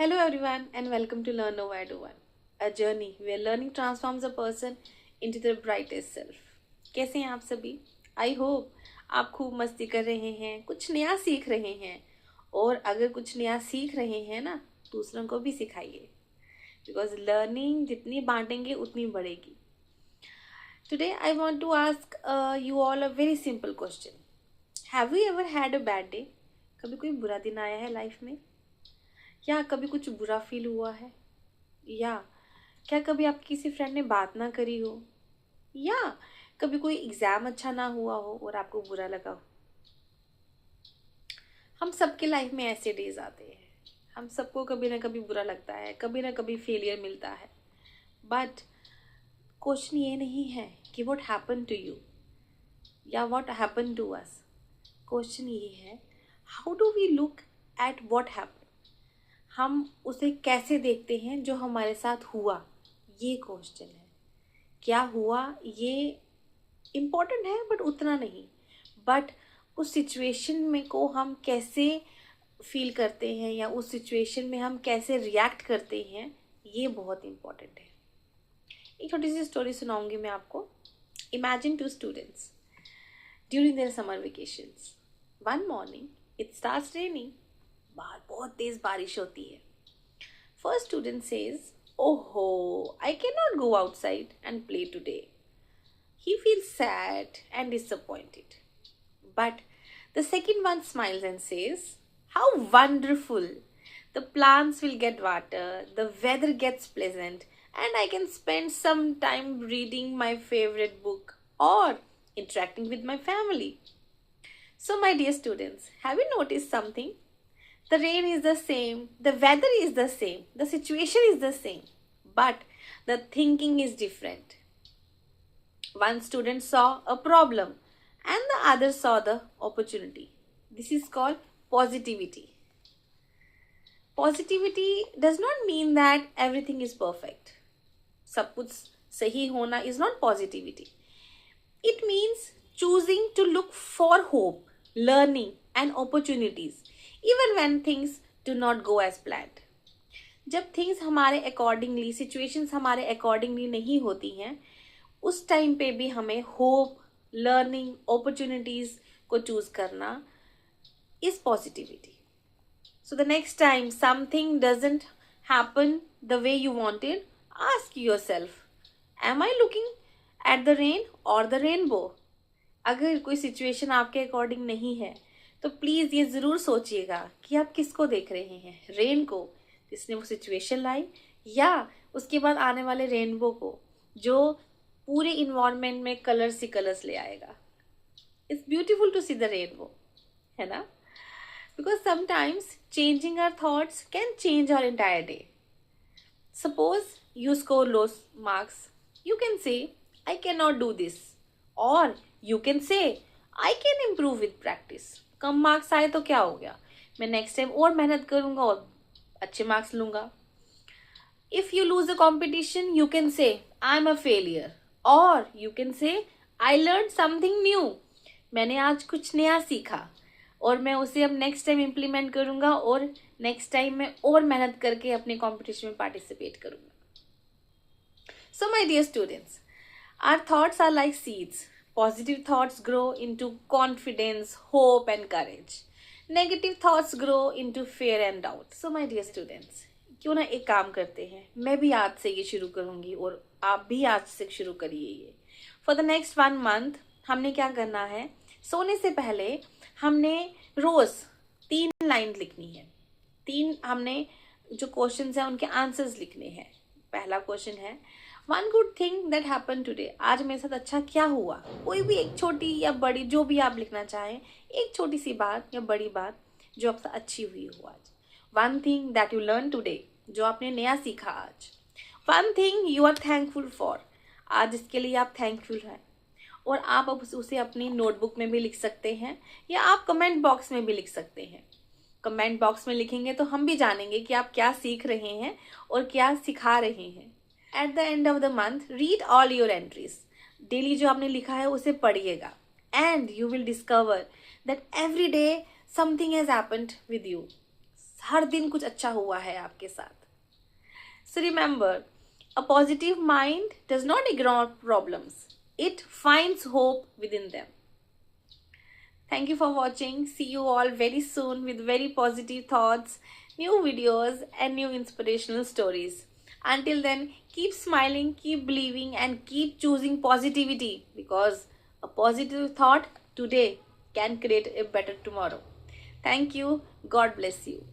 Hello, everyone, and welcome to Learn Nowhere to One, a journey where learning transforms a person into their brightest self. कैसे हैं आप सभी? I hope आप खूब मस्ती कर रहे हैं, कुछ नया सीख रहे हैं, और अगर कुछ नया सीख रहे हैं ना, दूसरों को भी सिखाइए, बिकॉज लर्निंग जितनी बांटेंगे उतनी बढ़ेगी. Today, I want to ask you all a very simple question. Have you ever had a bad day? कभी कोई बुरा दिन आया है लाइफ में? या कभी कुछ बुरा फील हुआ है? या क्या कभी आपकी किसी फ्रेंड ने बात ना करी हो? या कभी कोई एग्ज़ाम अच्छा ना हुआ हो और आपको बुरा लगा हो? हम सबके लाइफ में ऐसे डेज आते हैं. हम सबको कभी ना कभी बुरा लगता है, कभी ना कभी फेलियर मिलता है. बट क्वेश्चन ये नहीं है कि व्हाट हैपन टू यू या what happen to us. Question ये है, how do we look at what happen. हम उसे कैसे देखते हैं जो हमारे साथ हुआ. ये क्वेश्चन है. क्या हुआ ये इम्पोर्टेंट है बट उतना नहीं. बट उस सिचुएशन में को हम कैसे फील करते हैं या उस सिचुएशन में हम कैसे रिएक्ट करते हैं, ये बहुत इम्पोर्टेंट है. एक छोटी सी स्टोरी सुनाऊंगी मैं आपको. Imagine two students during their summer vacations. One morning it starts raining. बाहर बहुत तेज बारिश होती है. फर्स्ट स्टूडेंट सेज, ओहो, I can not go outside and play today. He feels sad and disappointed. But the second one smiles and says, how wonderful. The plants will get water, the weather gets pleasant, and I can spend some time reading my favorite book or interacting with my family. So, my dear students, have you noticed something? The rain is the same, the weather is the same, the situation is the same, but the thinking is different. One student saw a problem and the other saw the opportunity. This is called positivity. Positivity does not mean that everything is perfect. सब कुछ सही होना is not positivity. It means choosing to look for hope, learning and opportunities even when things do not go as planned. जब things हमारे accordingly, situations हमारे accordingly नहीं होती हैं, उस टाइम पे भी हमें hope, learning, opportunities को choose करना is positivity. So the next time something doesn't happen the way you wanted, ask yourself, am I looking at the rain or the rainbow? अगर कोई सिचुएशन आपके अकॉर्डिंग नहीं है तो प्लीज़ ये ज़रूर सोचिएगा कि आप किसको देख रहे हैं. रेन को जिसने वो सिचुएशन लाई, या उसके बाद आने वाले रेनबो को जो पूरे इन्वायरमेंट में कलर्स ही कलर्स ले आएगा. It's beautiful to see the rainbow, है ना? Because sometimes changing our thoughts can change our entire day. Suppose you score low marks, you can say, I cannot do this. Or you can say, I can improve with practice. Come marks आए तो क्या हो गया, मैं next time और मेहनत करूँगा और अच्छे मार्क्स लूँगा. If you lose a competition, you can say, I'm a failure. Or you can say, I learned something new. मैंने आज कुछ नया सीखा और मैं उसे अब नेक्स्ट टाइम इम्प्लीमेंट करूँगा और नेक्स्ट टाइम मैं और मेहनत करके अपने कॉम्पिटिशन में पार्टिसिपेट करूँगा. So my dear students, our thoughts are like seeds. Positive thoughts grow into confidence, hope and courage. Negative thoughts grow into fear and doubt. So my dear students, क्यों ना एक काम करते हैं, मैं भी आज से ये शुरू करूँगी और आप भी आज से शुरू करिए ये. फॉर द नेक्स्ट 1 month हमने क्या करना है, सोने से पहले हमने रोज 3 लाइन लिखनी है. 3 हमने जो क्वेश्चंस हैं उनके आंसर्स लिखने हैं. पहला क्वेश्चन है, one good thing that happen today. आज मेरे साथ अच्छा क्या हुआ. कोई भी एक छोटी या बड़ी, जो भी आप लिखना चाहें, एक छोटी सी बात या बड़ी बात जो आपसे अच्छी हुई हो आज. One thing that you learn today, जो आपने नया सीखा आज. One thing you are thankful for, आज इसके लिए आप थैंकफुल हैं. और आप अब उसे अपनी नोटबुक में भी लिख सकते हैं या आप कमेंट बॉक्स में भी लिख सकते हैं. कमेंट बॉक्स में लिखेंगे तो हम भी जानेंगे कि आप क्या सीख रहे हैं और क्या सिखा रहे हैं. At the end of the month read all your entries. Daily जो आपने लिखा है उसे पढ़िएगा and you will discover that every day something has happened with you. हर दिन कुछ अच्छा हुआ है आपके साथ. So remember, a positive mind does not ignore problems. It finds hope within them. Thank you for watching. See you all very soon with very positive thoughts, new videos and new inspirational stories. Until then, keep smiling, keep believing and keep choosing positivity, because a positive thought today can create a better tomorrow. Thank you. God bless you.